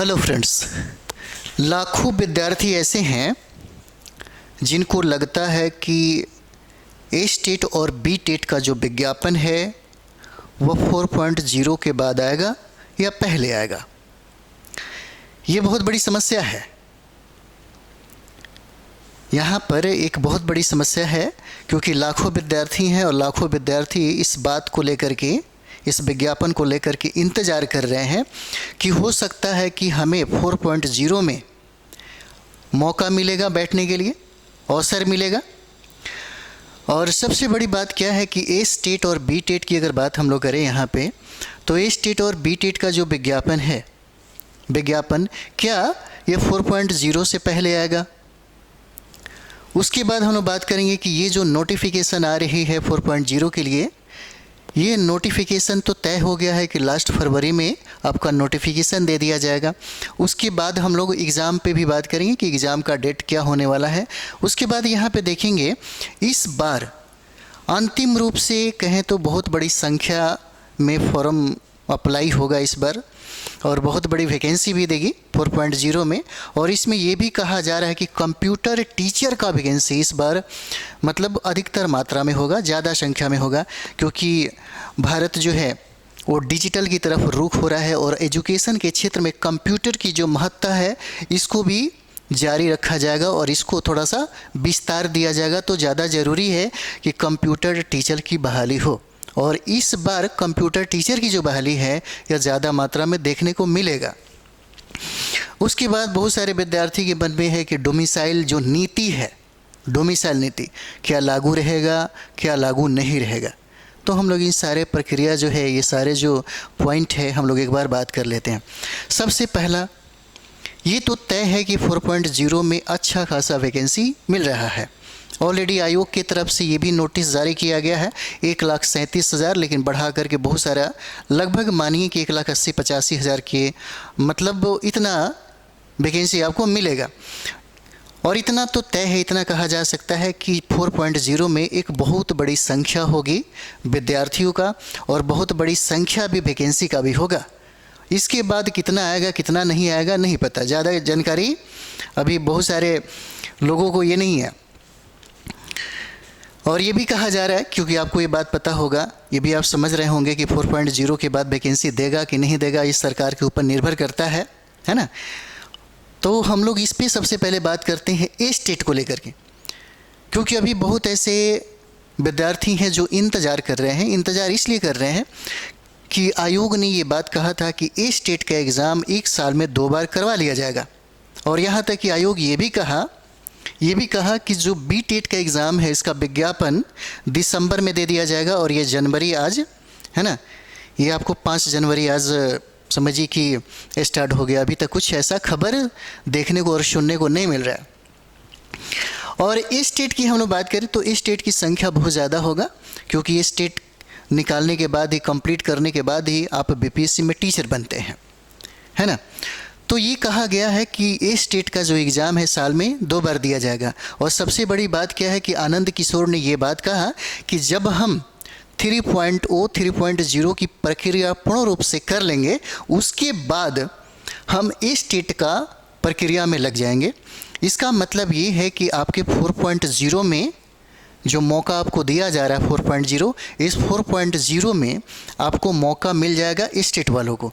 Hello friends, लाखों विद्यार्थी ऐसे हैं जिनको लगता है कि ए स्टेट और बी टेट का जो विज्ञापन है वह 4.0 के बाद आएगा या पहले आएगा। ये बहुत बड़ी समस्या है। यहाँ पर एक बहुत बड़ी समस्या है क्योंकि लाखों विद्यार्थी हैं और लाखों विद्यार्थी इस बात को लेकर के, इस विज्ञापन को लेकर के इंतज़ार कर रहे हैं कि हो सकता है कि हमें 4.0 में मौका मिलेगा बैठने के लिए, अवसर मिलेगा। और सबसे बड़ी बात क्या है कि ए स्टेट और बी टेट की अगर बात हम लोग करें यहाँ पे, तो ए स्टेट और बी टेट का जो विज्ञापन है, विज्ञापन क्या ये 4.0 से पहले आएगा। उसके बाद हम लोग बात करेंगे कि ये जो नोटिफिकेशन आ रही है 4.0 के लिए, ये नोटिफिकेशन तो तय हो गया है कि लास्ट फरवरी में आपका नोटिफिकेशन दे दिया जाएगा। उसके बाद हम लोग एग्ज़ाम पे भी बात करेंगे कि एग्ज़ाम का डेट क्या होने वाला है। उसके बाद यहाँ पे देखेंगे इस बार अंतिम रूप से कहें तो बहुत बड़ी संख्या में फॉर्म अप्लाई होगा इस बार और बहुत बड़ी वैकेंसी भी देगी 4.0 में। और इसमें ये भी कहा जा रहा है कि कंप्यूटर टीचर का वैकेंसी इस बार मतलब अधिकतर मात्रा में होगा, ज़्यादा संख्या में होगा, क्योंकि भारत जो है वो डिजिटल की तरफ रुख हो रहा है और एजुकेशन के क्षेत्र में कंप्यूटर की जो महत्ता है इसको भी जारी रखा जाएगा और इसको थोड़ा सा विस्तार दिया जाएगा। तो ज़्यादा ज़रूरी है कि कंप्यूटर टीचर की बहाली हो और इस बार कंप्यूटर टीचर की जो बहाली है यह ज़्यादा मात्रा में देखने को मिलेगा। उसके बाद बहुत सारे विद्यार्थी के मन में है कि डोमिसाइल जो नीति है, डोमिसाइल नीति क्या लागू रहेगा, क्या लागू नहीं रहेगा। तो हम लोग इन सारे प्रक्रिया जो है, ये सारे जो पॉइंट है हम लोग एक बार बात कर लेते हैं। सबसे पहला ये तो तय है कि 4.0 में अच्छा खासा वैकेंसी मिल रहा है। ऑलरेडी आयोग की तरफ से ये भी नोटिस जारी किया गया है 1,37,000, लेकिन बढ़ा करके बहुत सारा लगभग मानिए कि 1,80,85,000 के मतलब इतना वैकेंसी आपको मिलेगा। और इतना तो तय है, इतना कहा जा सकता है कि 4.0 में एक बहुत बड़ी संख्या होगी विद्यार्थियों का और बहुत बड़ी संख्या भी वैकेंसी का भी होगा। इसके बाद कितना आएगा कितना नहीं आएगा नहीं पता, ज़्यादा जानकारी अभी बहुत सारे लोगों को ये नहीं है। और ये भी कहा जा रहा है, क्योंकि आपको ये बात पता होगा, ये भी आप समझ रहे होंगे कि 4.0 के बाद वैकेंसी देगा कि नहीं देगा इस सरकार के ऊपर निर्भर करता है ना। तो हम लोग इस पे सबसे पहले बात करते हैं ए स्टेट को लेकर के, क्योंकि अभी बहुत ऐसे विद्यार्थी हैं जो इंतज़ार कर रहे हैं। इंतज़ार इसलिए कर रहे हैं कि आयोग ने ये बात कहा था कि ए स्टेट का एग्ज़ाम 1 साल में 2 बार करवा लिया जाएगा। और यहाँ तक कि आयोग ये भी कहा कि जो बी टेट का एग्ज़ाम है इसका विज्ञापन दिसंबर में दे दिया जाएगा। और ये जनवरी आज है ना, ये आपको 5 जनवरी आज समझिए कि स्टार्ट हो गया। अभी तक कुछ ऐसा खबर देखने को और सुनने को नहीं मिल रहा है। और ए स्टेट की हम लोग बात करें तो ए स्टेट की संख्या बहुत ज़्यादा होगा, क्योंकि ये स्टेट निकालने के बाद ही, कंप्लीट करने के बाद ही आप बीपीएससी में टीचर बनते हैं, है ना। तो ये कहा गया है कि ए स्टेट का जो एग्ज़ाम है साल में 2 बार दिया जाएगा। और सबसे बड़ी बात क्या है कि आनंद किशोर ने ये बात कहा कि जब हम 3.0 की प्रक्रिया पूर्ण रूप से कर लेंगे उसके बाद हम ए स्टेट का प्रक्रिया में लग जाएंगे। इसका मतलब ये है कि आपके 4.0 में जो मौका आपको दिया जा रहा है 4.0, इस 4.0 में आपको मौका मिल जाएगा ए स्टेट वालों को,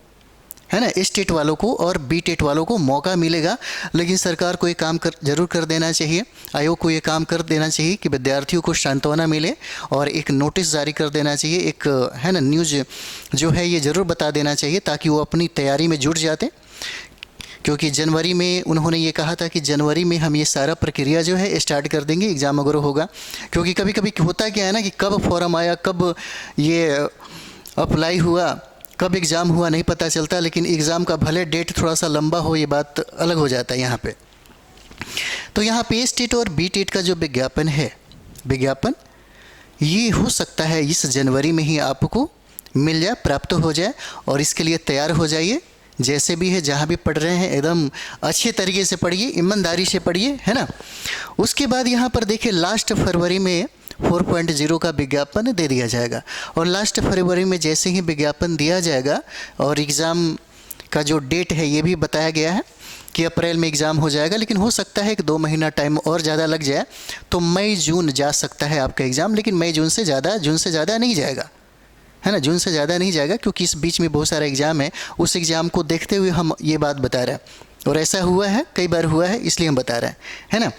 है ना। ए स्टेट वालों को और बी टेट वालों को मौका मिलेगा। लेकिन सरकार को ये काम जरूर कर देना चाहिए, आयोग को ये काम कर देना चाहिए कि विद्यार्थियों को सांत्वना मिले और एक नोटिस जारी कर देना चाहिए, एक है ना न्यूज़ जो है ये ज़रूर बता देना चाहिए ताकि वो अपनी तैयारी में जुट जाते। क्योंकि जनवरी में उन्होंने ये कहा था कि जनवरी में हम ये सारा प्रक्रिया जो है स्टार्ट कर देंगे, एग्ज़ाम वगैरह होगा। क्योंकि कभी कभी होता क्या है ना कि कब फॉर्म आया, कब ये अप्लाई हुआ, कब एग्ज़ाम हुआ नहीं पता चलता। लेकिन एग्ज़ाम का भले डेट थोड़ा सा लंबा हो, ये बात अलग हो जाता है यहाँ पे। तो यहाँ पे ए स्टेट और बी टेट का जो विज्ञापन है, विज्ञापन ये हो सकता है इस जनवरी में ही आपको मिल जाए, प्राप्त हो जाए। और इसके लिए तैयार हो जाइए, जैसे भी है जहाँ भी पढ़ रहे हैं एकदम अच्छे तरीके से पढ़िए, ईमानदारी से पढ़िए, है ना। उसके बाद यहाँ पर देखिए लास्ट फरवरी में 4.0 का विज्ञापन दे दिया जाएगा। और लास्ट फरवरी में जैसे ही विज्ञापन दिया जाएगा और एग्ज़ाम का जो डेट है ये भी बताया गया है कि अप्रैल में एग्ज़ाम हो जाएगा, लेकिन हो सकता है कि 2 महीना टाइम और ज़्यादा लग जाए, तो मई जून जा सकता है आपका एग्ज़ाम। लेकिन मई जून से ज़्यादा नहीं जाएगा, है ना, जून से ज़्यादा नहीं जाएगा, क्योंकि इस बीच में बहुत सारा एग्ज़ाम है। उस एग्ज़ाम को देखते हुए हम ये बात बता रहे हैं, और ऐसा हुआ है, कई बार हुआ है, इसलिए हम बता रहे हैं, है ना।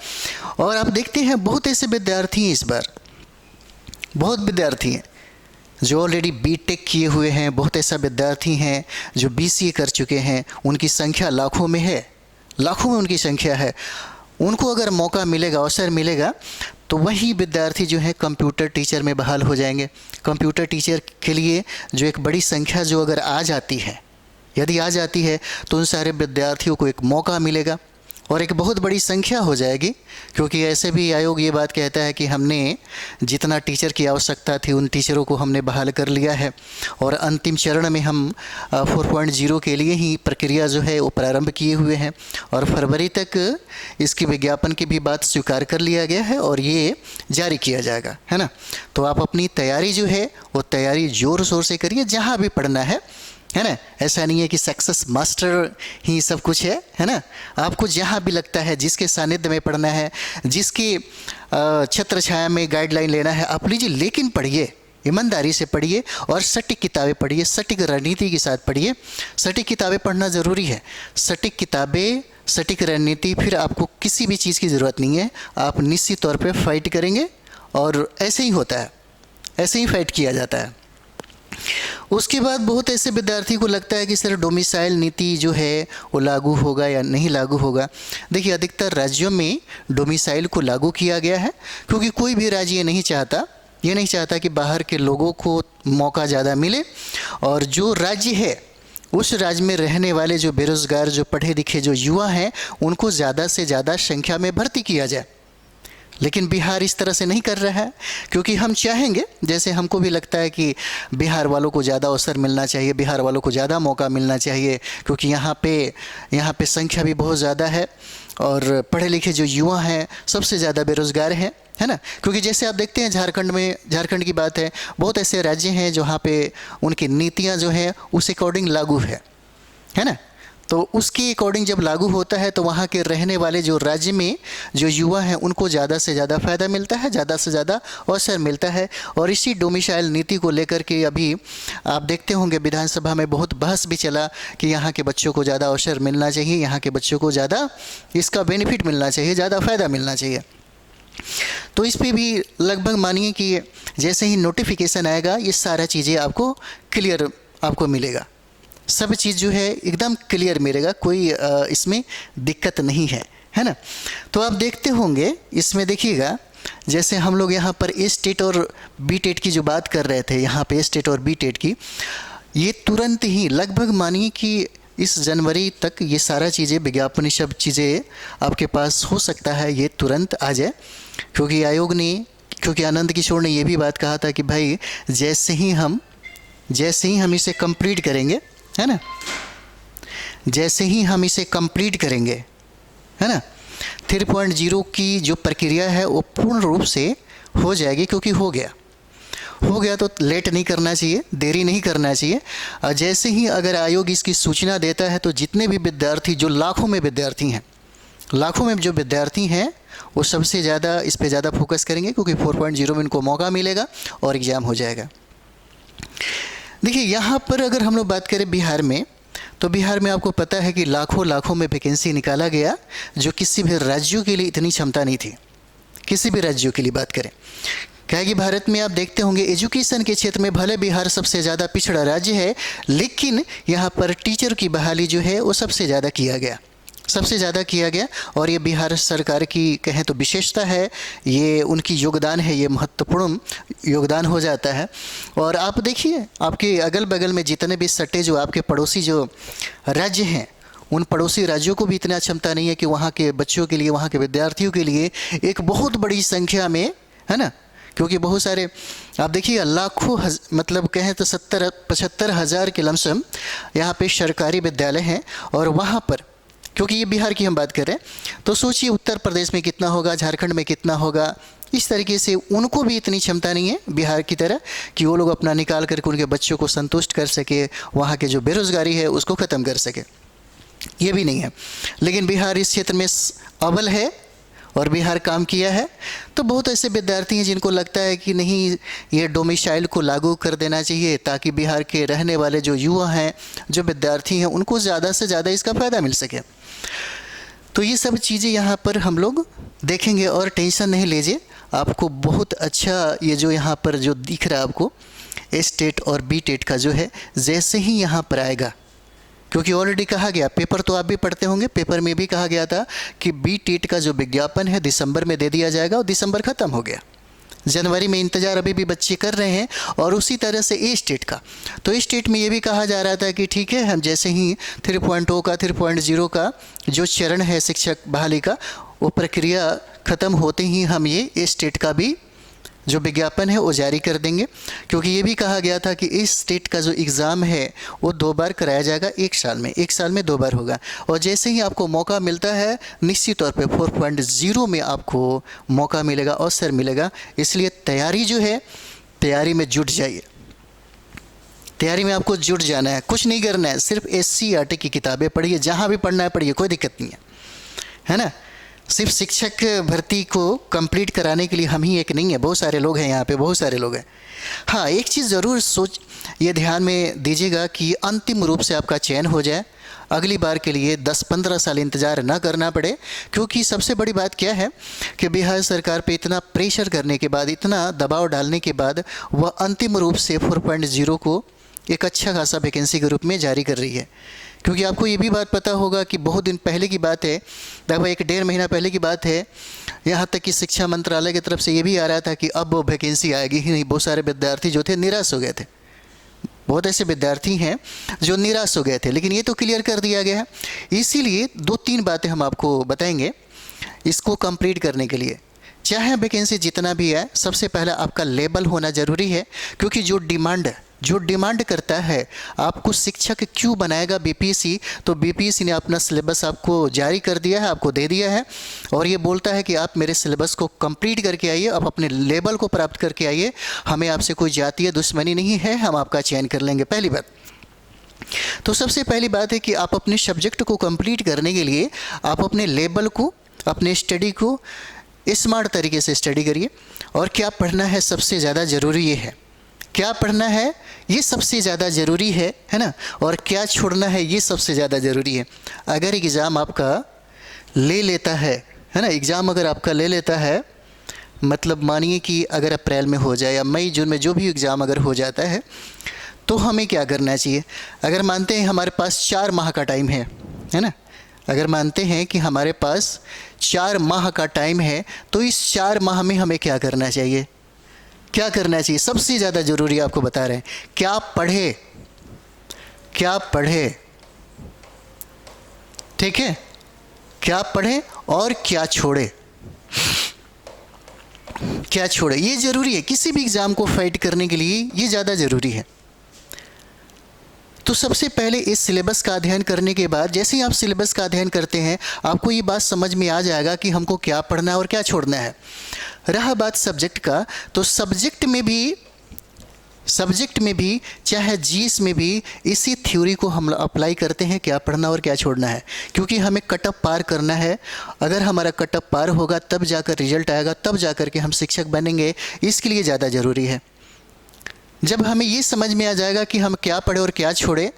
और आप देखते हैं बहुत ऐसे विद्यार्थी हैं, इस बार बहुत विद्यार्थी हैं जो ऑलरेडी बीटेक किए हुए हैं, बहुत ऐसा विद्यार्थी हैं जो बीसीए कर चुके हैं, उनकी संख्या लाखों में है, लाखों में उनकी संख्या है। उनको अगर मौका मिलेगा, अवसर मिलेगा, तो वही विद्यार्थी जो है कंप्यूटर टीचर में बहाल हो जाएंगे। कंप्यूटर टीचर के लिए जो एक बड़ी संख्या जो अगर आ जाती है, यदि आ जाती है, तो उन सारे विद्यार्थियों को एक मौका मिलेगा और एक बहुत बड़ी संख्या हो जाएगी, क्योंकि ऐसे भी आयोग ये बात कहता है कि हमने जितना टीचर की आवश्यकता थी उन टीचरों को हमने बहाल कर लिया है, और अंतिम चरण में हम 4.0 के लिए ही प्रक्रिया जो है वो प्रारंभ किए हुए हैं, और फरवरी तक इसकी विज्ञापन की भी बात स्वीकार कर लिया गया है और ये जारी किया जाएगा, है ना। तो आप अपनी तैयारी जो है वो तैयारी ज़ोर शोर से करिए, जहाँ भी पढ़ना है ना। ऐसा नहीं है कि सक्सेस मास्टर ही सब कुछ है ना। आपको जहाँ भी लगता है, जिसके सानिध्य में पढ़ना है, जिसकी छत्र छाया में गाइडलाइन लेना है, आप लीजिए, लेकिन पढ़िए, ईमानदारी से पढ़िए और सटीक किताबें पढ़िए, सटीक रणनीति के साथ पढ़िए। सटीक किताबें पढ़ना ज़रूरी है, सटीक किताबें, सटीक रणनीति, फिर आपको किसी भी चीज़ की ज़रूरत नहीं है, आप निश्चित तौर पर फाइट करेंगे, और ऐसे ही होता है, ऐसे ही फाइट किया जाता है। उसके बाद बहुत ऐसे विद्यार्थी को लगता है कि सर डोमिसाइल नीति जो है वो लागू होगा या नहीं लागू होगा। देखिए, अधिकतर राज्यों में डोमिसाइल को लागू किया गया है, क्योंकि कोई भी राज्य ये नहीं चाहता कि बाहर के लोगों को मौका ज़्यादा मिले, और जो राज्य है उस राज्य में रहने वाले जो बेरोज़गार, जो पढ़े लिखे, जो युवा हैं, उनको ज़्यादा से ज़्यादा संख्या में भर्ती किया जाए। लेकिन बिहार इस तरह से नहीं कर रहा है, क्योंकि हम चाहेंगे, जैसे हमको भी लगता है कि बिहार वालों को ज़्यादा अवसर मिलना चाहिए, बिहार वालों को ज़्यादा मौका मिलना चाहिए, क्योंकि यहाँ पे संख्या भी बहुत ज़्यादा है, और पढ़े लिखे जो युवा हैं सबसे ज़्यादा बेरोज़गार हैं, है ना। क्योंकि जैसे आप देखते हैं झारखंड की बात है, बहुत ऐसे राज्य हैं जहाँ पे उनकी नीतियाँ जो हैं उस अकॉर्डिंग लागू है ना। तो उसके अकॉर्डिंग जब लागू होता है, तो वहाँ के रहने वाले जो राज्य में जो युवा हैं उनको ज़्यादा से ज़्यादा फ़ायदा मिलता है, ज़्यादा से ज़्यादा अवसर मिलता है। और इसी डोमिसाइल नीति को लेकर के अभी आप देखते होंगे विधानसभा में बहुत बहस भी चला कि यहाँ के बच्चों को ज़्यादा अवसर मिलना चाहिए, यहाँ के बच्चों को ज़्यादा इसका बेनिफिट मिलना चाहिए, ज़्यादा फ़ायदा मिलना चाहिए। तो इस पर भी लगभग मानिए कि जैसे ही नोटिफिकेशन आएगा, ये सारा चीज़ें आपको क्लियर आपको मिलेगा, सब चीज़ जो है एकदम क्लियर मिलेगा, कोई इसमें दिक्कत नहीं है ना। तो आप देखते होंगे इसमें, देखिएगा, जैसे हम लोग यहाँ पर ए स्टेट और बी टेट की जो बात कर रहे थे, यहाँ पे ए स्टेट और बी टेट की, ये तुरंत ही लगभग मानिए कि इस जनवरी तक ये सारा चीज़ें, विज्ञापन, सब चीज़ें आपके पास हो सकता है ये तुरंत आ जाए, क्योंकि आयोग ने, क्योंकि आनंद किशोर ने ये भी बात कहा था कि भाई जैसे ही हम इसे कंप्लीट करेंगे, है ना, जैसे ही हम इसे कंप्लीट करेंगे, है ना, 3.0 की जो प्रक्रिया है वो पूर्ण रूप से हो जाएगी, क्योंकि हो गया तो लेट नहीं करना चाहिए, देरी नहीं करना चाहिए। जैसे ही अगर आयोग इसकी सूचना देता है, तो जितने भी विद्यार्थी, जो लाखों में जो विद्यार्थी हैं, वो सबसे ज़्यादा इस पे ज़्यादा फोकस करेंगे, क्योंकि 4.0 में इनको मौका मिलेगा और एग्ज़ाम हो जाएगा। देखिए, यहाँ पर अगर हम लोग बात करें बिहार में, तो बिहार में आपको पता है कि लाखों में वैकेंसी निकाला गया, जो किसी भी राज्यों के लिए इतनी क्षमता नहीं थी, किसी भी राज्यों के लिए बात करें। क्या कि भारत में आप देखते होंगे एजुकेशन के क्षेत्र में भले बिहार सबसे ज़्यादा पिछड़ा राज्य है, लेकिन यहाँ पर टीचर की बहाली जो है वो सबसे ज़्यादा किया गया, और ये बिहार सरकार की कहें तो विशेषता है, ये उनकी योगदान है, ये महत्वपूर्ण योगदान हो जाता है। और आप देखिए, आपके अगल बगल में जितने भी सटे जो आपके पड़ोसी जो राज्य हैं, उन पड़ोसी राज्यों को भी इतना क्षमता नहीं है कि वहाँ के बच्चों के लिए, वहाँ के विद्यार्थियों के लिए एक बहुत बड़ी संख्या में, है ना, क्योंकि बहुत सारे आप देखिए लाखों मतलब कहें तो 70-75 हज़ार के लमसम यहाँ पे सरकारी विद्यालय हैं, और वहाँ पर, क्योंकि ये बिहार की हम बात कर रहे हैं, तो सोचिए उत्तर प्रदेश में कितना होगा, झारखंड में कितना होगा, इस तरीके से उनको भी इतनी क्षमता नहीं है बिहार की तरह कि वो लोग अपना निकाल करके उनके बच्चों को संतुष्ट कर सके, वहाँ के जो बेरोज़गारी है उसको ख़त्म कर सके, ये भी नहीं है। लेकिन बिहार इस क्षेत्र में अव्वल है और बिहार काम किया है। तो बहुत ऐसे विद्यार्थी हैं जिनको लगता है कि नहीं, ये डोमिसाइल को लागू कर देना चाहिए ताकि बिहार के रहने वाले जो युवा हैं, जो विद्यार्थी हैं, उनको ज़्यादा से ज़्यादा इसका फ़ायदा मिल सके। तो ये सब चीज़ें यहाँ पर हम लोग देखेंगे और टेंशन नहीं लीजिए, आपको बहुत अच्छा ये जो यहाँ पर जो दिख रहा है आपको एस टेट और बी टेट का जो है, जैसे ही यहाँ पर आएगा, क्योंकि ऑलरेडी कहा गया, पेपर तो आप भी पढ़ते होंगे, पेपर में भी कहा गया था कि बी टेट का जो विज्ञापन है दिसंबर में दे दिया जाएगा और दिसंबर ख़त्म हो गया। जनवरी में इंतज़ार अभी भी बच्चे कर रहे हैं। और उसी तरह से ए स्टेट का, तो ए स्टेट में ये भी कहा जा रहा था कि ठीक है, हम जैसे ही 3.0 का 3.0 का जो चरण है शिक्षक बहाली का, वो प्रक्रिया ख़त्म होते ही हम ये ए स्टेट का भी जो विज्ञापन है वो जारी कर देंगे। क्योंकि ये भी कहा गया था कि इस स्टेट का जो एग्ज़ाम है वो 2 बार कराया जाएगा, एक साल में 2 बार होगा। और जैसे ही आपको मौका मिलता है, निश्चित तौर पे 4.0 में आपको मौका मिलेगा, अवसर मिलेगा। इसलिए तैयारी जो है, तैयारी में जुट जाइए, तैयारी में आपको जुट जाना है, कुछ नहीं करना है, सिर्फ SCERT की किताबें पढ़िए, जहाँ भी पढ़ना है पढ़िए, कोई दिक्कत नहीं है ना। सिर्फ शिक्षक भर्ती को कंप्लीट कराने के लिए हम ही एक नहीं है, बहुत सारे लोग हैं यहाँ पे, बहुत सारे लोग हैं। हाँ, एक चीज़ ज़रूर ये ध्यान में दीजिएगा कि अंतिम रूप से आपका चयन हो जाए, अगली बार के लिए 10-15 साल इंतज़ार ना करना पड़े। क्योंकि सबसे बड़ी बात क्या है कि बिहार सरकार पे इतना प्रेशर करने के बाद, इतना दबाव डालने के बाद, वह अंतिम रूप से 4.0 को एक अच्छा खासा वैकेंसी के रूप में जारी कर रही है। क्योंकि आपको ये भी बात पता होगा कि बहुत दिन पहले की बात है, लगभग 1-1.5 महीना पहले की बात है, यहाँ तक कि शिक्षा मंत्रालय की तरफ से ये भी आ रहा था कि अब वो वैकेंसी आएगी ही नहीं। बहुत सारे विद्यार्थी जो थे निराश हो गए थे, बहुत ऐसे विद्यार्थी हैं जो निराश हो गए थे, लेकिन ये तो क्लियर कर दिया गया है। इसीलिए 2-3 बातें हम आपको बताएंगे इसको कंप्लीट करने के लिए। चाहे वैकेंसी जितना भी है, सबसे पहला आपका लेवल होना ज़रूरी है। क्योंकि जो डिमांड करता है आपको शिक्षक क्यों बनाएगा बीपीएससी, तो बीपीएससी ने अपना सिलेबस आपको जारी कर दिया है, आपको दे दिया है, और ये बोलता है कि आप मेरे सिलेबस को कंप्लीट करके आइए, आप अपने लेवल को प्राप्त करके आइए, हमें आपसे कोई जातीय दुश्मनी नहीं है, हम आपका चयन कर लेंगे। पहली बात तो सबसे पहली बात है कि आप अपने सब्जेक्ट को कंप्लीट करने के लिए आप अपने लेवल को, अपने स्टडी को स्मार्ट तरीके से स्टडी करिए। और क्या पढ़ना है सबसे ज़्यादा ज़रूरी ये है, क्या पढ़ना है ये सबसे ज़्यादा ज़रूरी है ना, और क्या छोड़ना है ये सबसे ज़्यादा ज़रूरी है। अगर एग्ज़ाम आपका ले लेता है ना, एग्ज़ाम अगर आपका ले लेता है, मतलब मानिए कि अगर अप्रैल में हो जाए या मई जून में जो भी एग्ज़ाम अगर हो जाता है, तो हमें क्या करना चाहिए। अगर मानते हैं हमारे पास 4 माह का टाइम है ना, अगर मानते हैं कि हमारे पास 4 माह का टाइम है, तो इस 4 माह में हमें क्या करना चाहिए, क्या करना चाहिए, सबसे ज़्यादा ज़रूरी आपको बता रहे हैं। क्या पढ़े, ठीक है, क्या पढ़े और क्या छोड़े, ये ज़रूरी है। किसी भी एग्ज़ाम को फाइट करने के लिए ये ज़्यादा ज़रूरी है। तो सबसे पहले इस सिलेबस का अध्ययन करने के बाद, जैसे ही आप सिलेबस का अध्ययन करते हैं, आपको ये बात समझ में आ जाएगा कि हमको क्या पढ़ना है और क्या छोड़ना है। रहा बात सब्जेक्ट का, तो सब्जेक्ट में भी चाहे जीएस में भी इसी थ्योरी को हम अप्लाई करते हैं, क्या पढ़ना और क्या छोड़ना है। क्योंकि हमें कटअप पार करना है। अगर हमारा कटअप पार होगा तब जाकर रिजल्ट आएगा, तब जाकर के हम शिक्षक बनेंगे। इसके लिए ज़्यादा ज़रूरी है। जब हमें ये समझ में आ जाएगा कि हम क्या पढ़े और क्या छोड़े,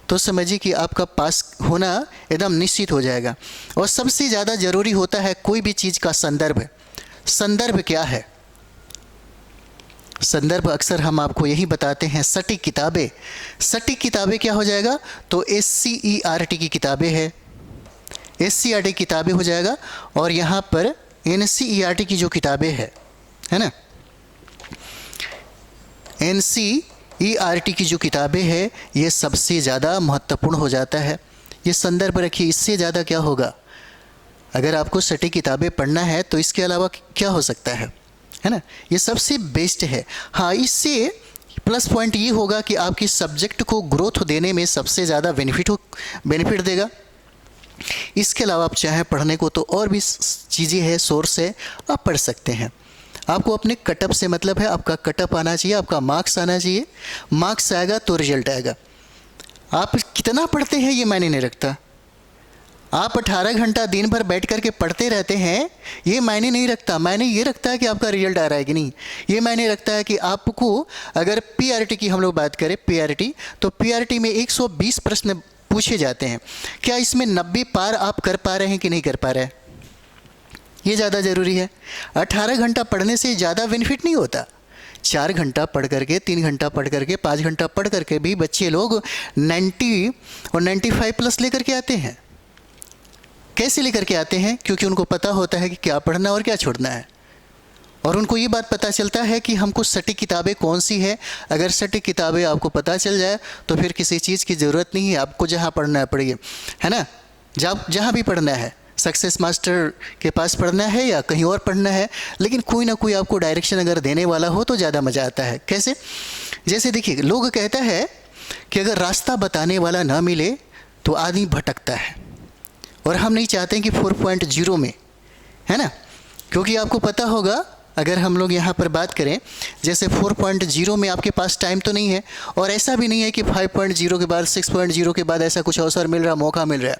तो समझिए कि आपका पास होना एकदम निश्चित हो जाएगा। और सबसे ज़्यादा ज़रूरी होता है कोई भी चीज़ का संदर्भ। संदर्भ क्या है? संदर्भ अक्सर हम आपको यही बताते हैं, सटीक किताबें। सटीक किताबें क्या हो जाएगा, तो SCERT की किताबें हैं, SCERT की किताबें हो जाएगा। और यहाँ पर NCERT की जो किताबें है ना, NCERT की जो किताबें हैं, ये सबसे ज़्यादा महत्वपूर्ण हो जाता है। ये संदर्भ रखिए, इससे ज़्यादा क्या होगा। अगर आपको सटीक किताबें पढ़ना है तो इसके अलावा क्या हो सकता है ना, ये सबसे बेस्ट है। हाँ, इससे प्लस पॉइंट ये होगा कि आपकी सब्जेक्ट को ग्रोथ देने में सबसे ज़्यादा बेनिफिट देगा। इसके अलावा आप चाहें पढ़ने को तो और भी चीज़ें हैं, सोर्स है, आप पढ़ सकते हैं। आपको अपने कटअप से मतलब है, आपका कटअप आना चाहिए, आपका मार्क्स आना चाहिए। मार्क्स आएगा तो रिजल्ट आएगा। आप कितना पढ़ते हैं ये मायने नहीं रखता। आप 18 घंटा दिन भर बैठ कर के पढ़ते रहते हैं, ये मायने नहीं रखता। मायने ये रखता है कि आपका रिजल्ट आ रहा है कि नहीं। ये मायने रखता है कि आपको, अगर पीआरटी की हम लोग बात करें, पीआरटी, तो पीआरटी में 120 प्रश्न पूछे जाते हैं। क्या इसमें 90 पार आप कर पा रहे हैं कि नहीं कर पा रहे हैं, ये ज़्यादा ज़रूरी है। 18 घंटा पढ़ने से ज़्यादा बेनिफिट नहीं होता। 4 घंटा पढ़ करके, 3 घंटा पढ़ करके, 5 घंटा पढ़ करके भी बच्चे लोग 90 और 95 प्लस लेकर के आते हैं। कैसे लेकर के आते हैं? क्योंकि उनको पता होता है कि क्या पढ़ना और क्या छोड़ना है, और उनको ये बात पता चलता है कि हमको सटीक किताबें कौन सी है। अगर सटीक किताबें आपको पता चल जाए तो फिर किसी चीज़ की ज़रूरत नहीं है, आपको जहाँ पढ़ना है पढ़िए, है ना। जहाँ भी पढ़ना है, सक्सेस मास्टर के पास पढ़ना है या कहीं और पढ़ना है, लेकिन कोई ना कोई आपको डायरेक्शन अगर देने वाला हो तो ज़्यादा मज़ा आता है। कैसे? जैसे देखिए, लोग कहता है कि अगर रास्ता बताने वाला ना मिले तो आदमी भटकता है, और हम नहीं चाहते हैं कि 4.0 में, है ना। क्योंकि आपको पता होगा, अगर हम लोग यहाँ पर बात करें, जैसे 4.0 में आपके पास टाइम तो नहीं है, और ऐसा भी नहीं है कि 5.0 के बाद, 6.0 के बाद ऐसा कुछ अवसर मिल रहा, मौका मिल रहा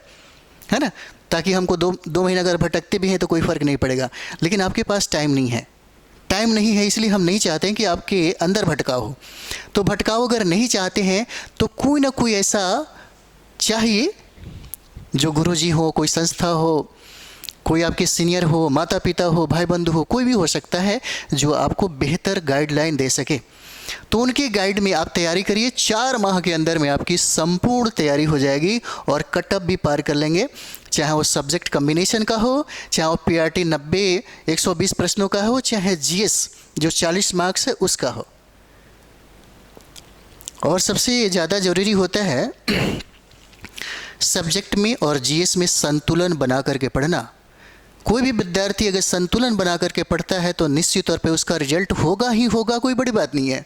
है ना, ताकि हमको दो महीना अगर भटकते भी हैं तो कोई फ़र्क नहीं पड़ेगा। लेकिन आपके पास टाइम नहीं है। टाइम नहीं है, इसलिए हम नहीं चाहते हैं कि आपके अंदर भटकाव हो। तो भटकाव अगर नहीं चाहते हैं तो कोई ना कोई ऐसा चाहिए, जो गुरुजी हो, कोई संस्था हो, कोई आपके सीनियर हो, माता पिता हो, भाई बंधु हो, कोई भी हो सकता है जो आपको बेहतर गाइडलाइन दे सके। तो उनके गाइड में आप तैयारी करिए। 4 माह के अंदर में आपकी संपूर्ण तैयारी हो जाएगी और कटअप भी पार कर लेंगे। चाहे वो सब्जेक्ट कम्बिनेशन का हो, चाहे वो पीआरटी 90 120 प्रश्नों का हो, चाहे जीएस जो 40 मार्क्स है उसका हो। और सबसे ज़्यादा ज़रूरी होता है सब्जेक्ट में और जीएस में संतुलन बना करके पढ़ना। कोई भी विद्यार्थी अगर संतुलन बना करके पढ़ता है तो निश्चित तौर पे उसका रिजल्ट होगा ही होगा, कोई बड़ी बात नहीं है।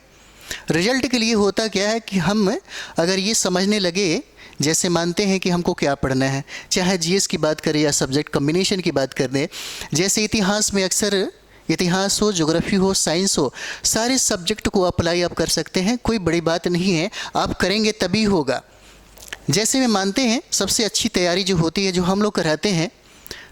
रिजल्ट के लिए होता क्या है कि हम अगर ये समझने लगे, जैसे मानते हैं कि हमको क्या पढ़ना है, चाहे जीएस की बात करें या सब्जेक्ट कम्बिनेशन की बात करें। जैसे इतिहास में अक्सर इतिहास हो, ज्योग्राफी हो, साइंस हो, सारे सब्जेक्ट को अप्लाई आप कर सकते हैं, कोई बड़ी बात नहीं है। आप करेंगे तभी होगा। जैसे में मानते हैं सबसे अच्छी तैयारी जो होती है, जो हम लोग कराते हैं,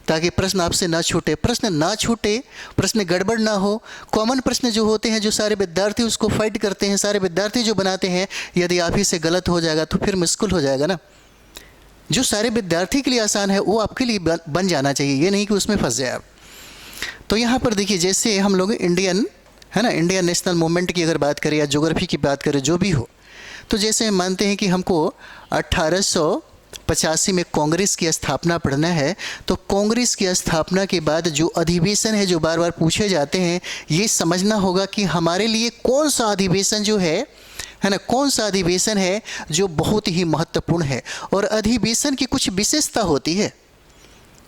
ताकि प्रश्न आपसे ना छूटे, प्रश्न ना छूटे, प्रश्न गड़बड़ ना हो। कॉमन प्रश्न जो होते हैं, जो सारे विद्यार्थी उसको फाइट करते हैं, सारे विद्यार्थी जो बनाते हैं, यदि आप ही से गलत हो जाएगा तो फिर मुश्किल हो जाएगा ना। जो सारे विद्यार्थी के लिए आसान है वो आपके लिए बन जाना चाहिए, ये नहीं कि उसमें फंस जाए आप। तो यहाँ पर देखिए, जैसे हम लोग इंडियन, है ना, इंडियन नेशनल मूवमेंट की अगर बात करें या ज्योग्राफी की बात करें, जो भी हो, तो जैसे मानते हैं कि हमको 1885 में कांग्रेस की स्थापना पढ़ना है, तो कांग्रेस की स्थापना के बाद जो अधिवेशन है जो बार बार पूछे जाते हैं, ये समझना होगा कि हमारे लिए कौन सा अधिवेशन जो है ना, कौन सा अधिवेशन है जो बहुत ही महत्वपूर्ण है। और अधिवेशन की कुछ विशेषता होती है,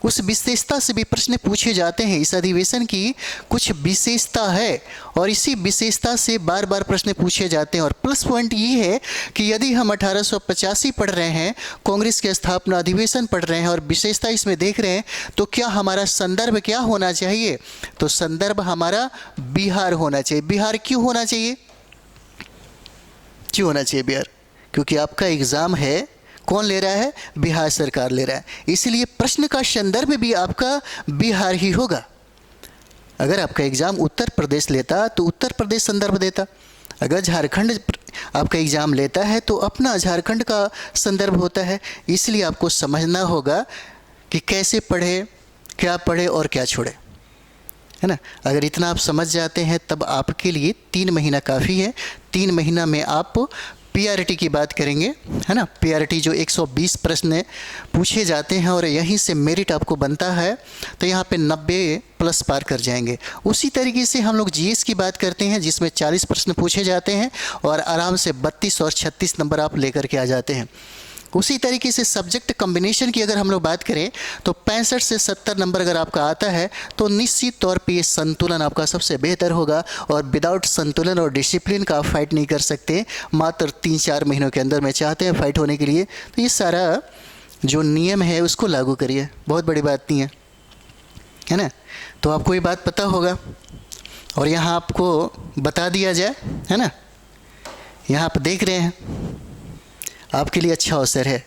उस विशेषता से भी प्रश्न पूछे जाते हैं। इस अधिवेशन की कुछ विशेषता है और इसी विशेषता से बार बार प्रश्न पूछे जाते हैं। और प्लस पॉइंट ये है कि यदि हम 1885 पढ़ रहे हैं, कांग्रेस की स्थापना अधिवेशन पढ़ रहे हैं और विशेषता इसमें देख रहे हैं, तो क्या हमारा संदर्भ क्या होना चाहिए? तो संदर्भ हमारा बिहार होना चाहिए। बिहार क्यों होना चाहिए? क्यों होना चाहिए बिहार? क्योंकि आपका एग्ज़ाम है, कौन ले रहा है? बिहार सरकार ले रहा है, इसलिए प्रश्न का संदर्भ भी आपका बिहार ही होगा। अगर आपका एग्ज़ाम उत्तर प्रदेश लेता तो उत्तर प्रदेश संदर्भ देता, अगर झारखंड आपका एग्ज़ाम लेता है तो अपना झारखंड का संदर्भ होता है। इसलिए आपको समझना होगा कि कैसे पढ़े, क्या पढ़े और क्या छोड़े, है ना। अगर इतना आप समझ जाते हैं तब आपके लिए 3 महीना काफ़ी है। 3 महीना में आप पीआरटी की बात करेंगे, है ना। पीआरटी जो 120 प्रश्न पूछे जाते हैं और यहीं से मेरिट आपको बनता है, तो यहाँ पे 90 प्लस पार कर जाएंगे। उसी तरीके से हम लोग जीएस की बात करते हैं, जिसमें 40 प्रश्न पूछे जाते हैं और आराम से 32 और 36 नंबर आप लेकर के आ जाते हैं। उसी तरीके से सब्जेक्ट कम्बिनेशन की अगर हम लोग बात करें तो 65 से 70 नंबर अगर आपका आता है तो निश्चित तौर पे ये संतुलन आपका सबसे बेहतर होगा। और विदाउट संतुलन और डिसिप्लिन का आप फाइट नहीं कर सकते। मात्र 3-4 महीनों के अंदर में चाहते हैं फाइट होने के लिए, तो ये सारा जो नियम है उसको लागू करिए, बहुत बड़ी बात नहीं है ना। तो आपको ये बात पता होगा और यहाँ आपको बता दिया जाए, है ना। यहाँ आप देख रहे हैं, आपके लिए अच्छा अवसर है,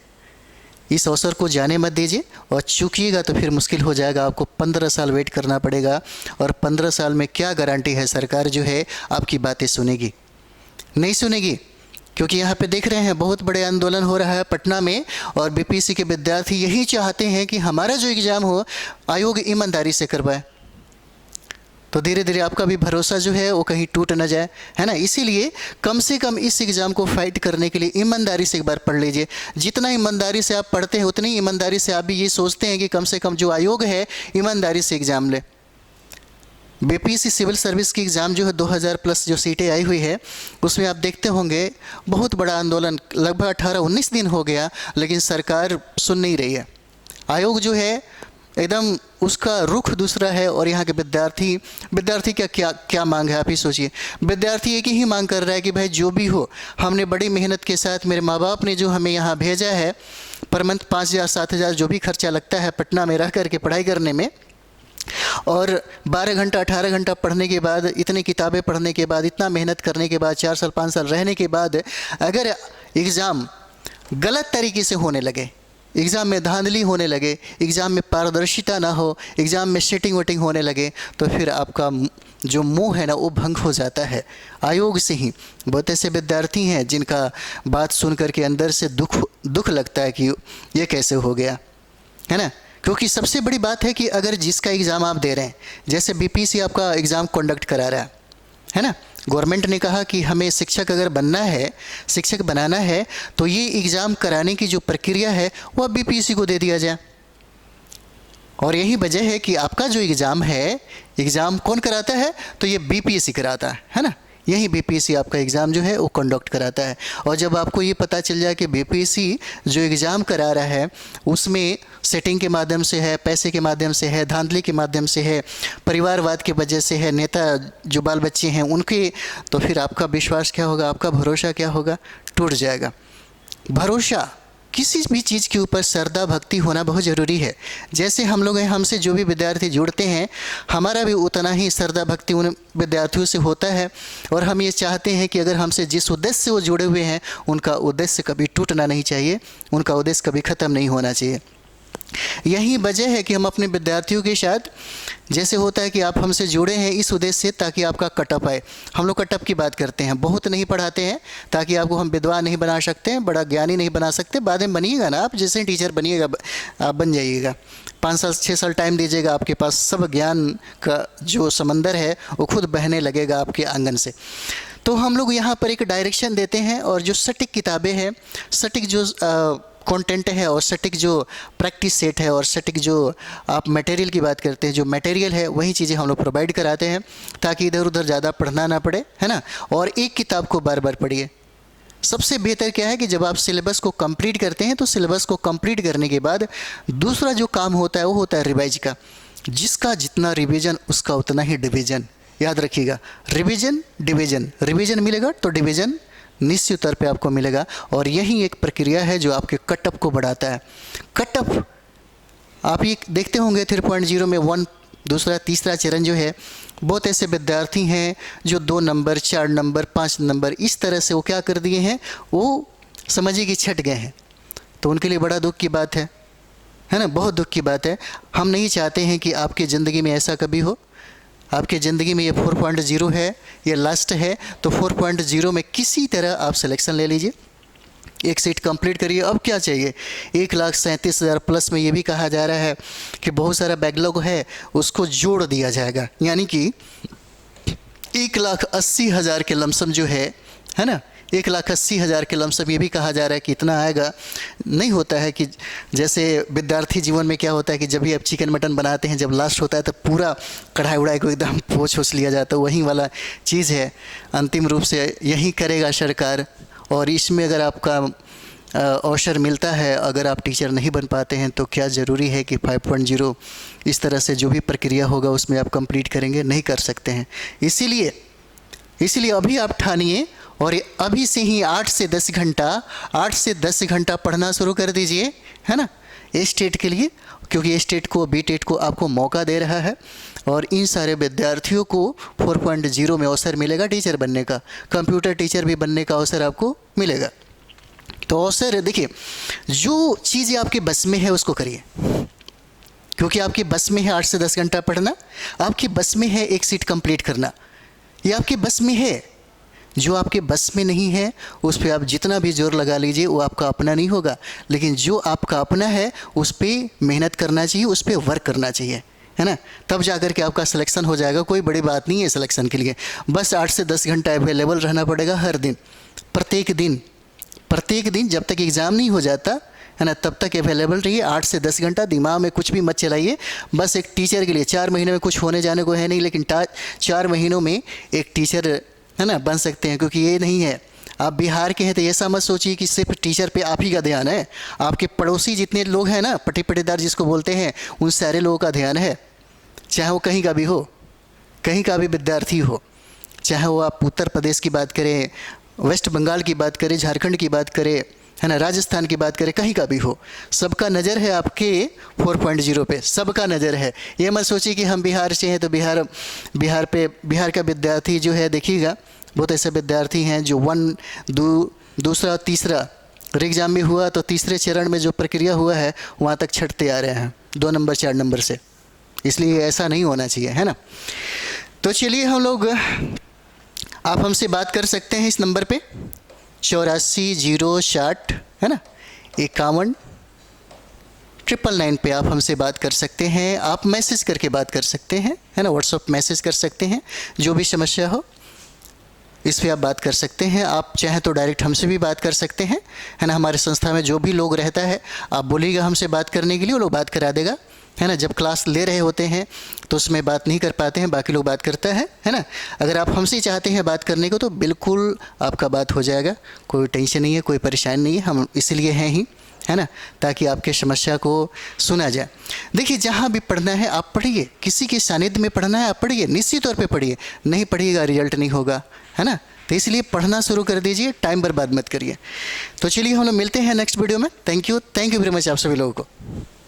इस अवसर को जाने मत दीजिए। और चूकिएगा तो फिर मुश्किल हो जाएगा, आपको 15 साल वेट करना पड़ेगा। और 15 साल में क्या गारंटी है सरकार जो है आपकी बातें सुनेगी? नहीं सुनेगी। क्योंकि यहाँ पे देख रहे हैं बहुत बड़े आंदोलन हो रहा है पटना में, और बीपीएससी के विद्यार्थी यही चाहते हैं कि हमारा जो एग्ज़ाम हो आयोग ईमानदारी से करवाए। तो धीरे धीरे आपका भी भरोसा जो है वो कहीं टूट न जाए, है ना। इसीलिए कम से कम इस एग्ज़ाम को फाइट करने के लिए ईमानदारी से एक बार पढ़ लीजिए। जितना ईमानदारी से आप पढ़ते हैं उतनी ईमानदारी से आप भी ये सोचते हैं कि कम से कम जो आयोग है ईमानदारी से एग्ज़ाम ले। बीपीएससी सिविल सर्विस की एग्ज़ाम जो है 2000 प्लस जो सीटें आई हुई है, उसमें आप देखते होंगे बहुत बड़ा आंदोलन, लगभग 18-19 दिन हो गया, लेकिन सरकार सुन नहीं रही है। आयोग जो है एकदम उसका रुख दूसरा है। और यहाँ के विद्यार्थी का क्या मांग है, आप ही सोचिए। विद्यार्थी एक ही मांग कर रहा है कि भाई जो भी हो, हमने बड़ी मेहनत के साथ, मेरे माँ बाप ने जो हमें यहाँ भेजा है, पर मंथ 5,000-7,000 जो भी खर्चा लगता है पटना में रह करके पढ़ाई करने में, और 12 घंटा 18 घंटा पढ़ने के बाद, इतनी किताबें पढ़ने के बाद, इतना मेहनत करने के बाद, 4 साल 5 साल रहने के बाद अगर एग्ज़ाम गलत तरीके से होने लगे, एग्ज़ाम में धांधली होने लगे, एग्ज़ाम में पारदर्शिता ना हो, एग्ज़ाम में सीटिंग वोटिंग होने लगे, तो फिर आपका जो मुंह है ना वो भंग हो जाता है आयोग से ही। बहुत ऐसे विद्यार्थी हैं जिनका बात सुन कर के अंदर से दुख लगता है कि ये कैसे हो गया, है ना। क्योंकि सबसे बड़ी बात है कि अगर जिसका एग्ज़ाम आप दे रहे हैं, जैसे बीपीएससी आपका एग्ज़ाम कंडक्ट करा रहा है ना, गवर्नमेंट ने कहा कि हमें शिक्षक अगर बनना है, शिक्षक बनाना है, तो ये एग्ज़ाम कराने की जो प्रक्रिया है वह बीपीएससी को दे दिया जाए। और यही वजह है कि आपका जो एग्ज़ाम है, एग्ज़ाम कौन कराता है? तो ये बीपीएससी कराता है ना। यही बीपीएससी आपका एग्ज़ाम जो है वो कंडक्ट कराता है। और जब आपको ये पता चल जाए कि बीपीएससी जो एग्ज़ाम करा रहा है उसमें सेटिंग के माध्यम से है, पैसे के माध्यम से है, धांधली के माध्यम से है, परिवारवाद की वजह से है, नेता जो बाल बच्चे हैं उनके, तो फिर आपका विश्वास क्या होगा, आपका भरोसा क्या होगा? टूट जाएगा। भरोसा, किसी भी चीज़ के ऊपर श्रद्धा भक्ति होना बहुत ज़रूरी है। जैसे हम लोग हैं, हमसे जो भी विद्यार्थी जुड़ते हैं, हमारा भी उतना ही श्रद्धा भक्ति उन विद्यार्थियों से होता है। और हम ये चाहते हैं कि अगर हमसे जिस उद्देश्य से वो जुड़े हुए हैं, उनका उद्देश्य कभी टूटना नहीं चाहिए, उनका उद्देश्य कभी ख़त्म नहीं होना चाहिए। यही वजह है कि हम अपने विद्यार्थियों के साथ, जैसे होता है कि आप हमसे जुड़े हैं इस उद्देश्य से ताकि आपका कटअप आए। हम लोग कटअप की बात करते हैं, बहुत नहीं पढ़ाते हैं ताकि आपको हम विद्वान नहीं बना सकते हैं, बड़ा ज्ञानी नहीं बना सकते। बाद में बनिएगा ना, आप जैसे टीचर बनिएगा आप बन जाइएगा, 5 साल 6 साल टाइम दीजिएगा, आपके पास सब ज्ञान का जो समंदर है वो खुद बहने लगेगा आपके आंगन से। तो हम लोग यहाँ पर एक डायरेक्शन देते हैं, और जो सटीक किताबें हैं, सटीक जो कंटेंट है, और सटीक जो प्रैक्टिस सेट है, और सटीक जो आप मटेरियल की बात करते हैं, जो मटेरियल है वही चीज़ें हम लोग प्रोवाइड कराते हैं ताकि इधर उधर ज़्यादा पढ़ना ना पड़े, है ना। और एक किताब को बार बार पढ़िए। सबसे बेहतर क्या है कि जब आप सिलेबस को कंप्लीट करते हैं, तो सिलेबस को कंप्लीट करने के बाद दूसरा जो काम होता है वो होता है रिवाइज का। जिसका जितना रिवीजन उसका उतना ही डिवीजन, याद रखिएगा। रिवीजन डिवीजन, रिवीजन मिलेगा तो डिवीजन निश्चित तौर पे आपको मिलेगा। और यही एक प्रक्रिया है जो आपके कटअप को बढ़ाता है। कटअप आप ये देखते होंगे 3.0 में 1, दूसरा तीसरा चरण जो है, बहुत ऐसे विद्यार्थी हैं जो 2 नंबर 4 नंबर 5 नंबर इस तरह से वो क्या कर दिए हैं, वो समझिए कि छट गए हैं। तो उनके लिए बड़ा दुख की बात है ना, बहुत दुख की बात है। हम नहीं चाहते हैं कि आपकी ज़िंदगी में ऐसा कभी हो। आपकी ज़िंदगी में ये 4.0 है, ये लास्ट है। तो 4.0 में किसी तरह आप सिलेक्शन ले लीजिए, एक सीट कंप्लीट करिए। अब क्या चाहिए? 1,37,000 प्लस में ये भी कहा जा रहा है कि बहुत सारा बैकलॉग है, उसको जोड़ दिया जाएगा, यानी कि 1,80,000 के लमसम जो है ना, 1,80,000 के लमसम ये भी कहा जा रहा है कि इतना आएगा। नहीं होता है कि जैसे विद्यार्थी जीवन में क्या होता है कि जब भी आप चिकन मटन बनाते हैं, जब लास्ट होता है तो पूरा कढ़ाई उड़ाई को एकदम पोंछ लिया जाता है, वही वाला चीज़ है। अंतिम रूप से यही करेगा सरकार। और इसमें अगर आपका अवसर मिलता है, अगर आप टीचर नहीं बन पाते हैं, तो क्या ज़रूरी है कि 5.0 इस तरह से जो भी प्रक्रिया होगा उसमें आप कंप्लीट करेंगे? नहीं कर सकते हैं। इसीलिए अभी आप ठानिए और अभी से ही 8 से 10 घंटा पढ़ना शुरू कर दीजिए, है ना। ए स्टेट के लिए, क्योंकि ए स्टेट को बी टेट को आपको मौका दे रहा है और इन सारे विद्यार्थियों को 4.0 में अवसर मिलेगा टीचर बनने का, कंप्यूटर टीचर भी बनने का अवसर आपको मिलेगा। तो अवसर देखिए, जो चीज़ें आपके बस में है उसको करिए, क्योंकि आपके बस में है 8 से 10 घंटा पढ़ना, आपकी बस में है एक सीट कंप्लीट करना, ये आपके बस में है। जो आपके बस में नहीं है उस पर आप जितना भी जोर लगा लीजिए वो आपका अपना नहीं होगा, लेकिन जो आपका अपना है उस पर मेहनत करना चाहिए, उस पर वर्क करना चाहिए, है ना, तब जा कर के आपका सिलेक्शन हो जाएगा। कोई बड़ी बात नहीं है सिलेक्शन के लिए, बस 8 से 10 घंटा अवेलेबल रहना पड़ेगा हर दिन, प्रत्येक दिन जब तक एग्ज़ाम नहीं हो जाता, है ना, तब तक अवेलेबल रहिए। 8 से 10 घंटा दिमाग में कुछ भी मत चलाइए। बस एक टीचर के लिए 4 महीने में कुछ होने जाने को है नहीं, लेकिन 4 महीनों में एक टीचर, है ना, बन सकते हैं। क्योंकि ये नहीं है, आप बिहार के हैं तो ऐसा मत सोचिए कि सिर्फ टीचर पे आप ही का ध्यान है, आपके पड़ोसी जितने लोग हैं ना, पट्टेदार जिसको बोलते हैं, उन सारे लोगों का ध्यान है, चाहे वो कहीं का भी हो, कहीं का भी विद्यार्थी हो, चाहे वो आप उत्तर प्रदेश की बात करें, वेस्ट बंगाल की बात करें, झारखंड की बात करें, है ना, राजस्थान की बात करें, कहीं का भी हो, सबका नज़र है आपके 4.0 पे, सबका नज़र है। ये मत सोचिए कि हम बिहार से हैं तो बिहार का विद्यार्थी जो है, देखिएगा बहुत ऐसे विद्यार्थी हैं जो दूसरा तीसरा एग्ज़ाम में हुआ तो तीसरे चरण में जो प्रक्रिया हुआ है वहाँ तक छटते आ रहे हैं 2 नंबर 4 नंबर से, इसलिए ऐसा नहीं होना चाहिए, है ना। तो चलिए हम लोग, आप हमसे बात कर सकते हैं इस नंबर पे 84 है ना 51 999 पे आप हमसे बात कर सकते हैं। आप मैसेज करके बात कर सकते हैं, है ना, व्हाट्सएप मैसेज कर सकते हैं, जो भी समस्या हो इस पे आप बात कर सकते हैं। आप चाहें तो डायरेक्ट हमसे भी बात कर सकते हैं, है ना। हमारे संस्था में जो भी लोग रहता है आप बोलिएगा हमसे बात करने के लिए, वो लोग बात करा देगा, है ना। जब क्लास ले रहे होते हैं तो उसमें बात नहीं कर पाते हैं, बाकी लोग बात करता है ना। अगर आप हमसे चाहते हैं बात करने को तो बिल्कुल आपका बात हो जाएगा, कोई टेंशन नहीं है, कोई परेशानी नहीं है, हम इसलिए हैं ही, है ना, ताकि आपके समस्या को सुना जाए। देखिए, जहाँ भी पढ़ना है आप पढ़िए, किसी के सानिध्य में पढ़ना है आप पढ़िए, निश्चित तौर पे पढ़िए, नहीं पढ़िएगा रिजल्ट नहीं होगा, है ना। तो इसलिए पढ़ना शुरू कर दीजिए, टाइम बर्बाद मत करिए। तो चलिए हम लोग मिलते हैं नेक्स्ट वीडियो में। थैंक यू वेरी मच आप सभी लोगों को।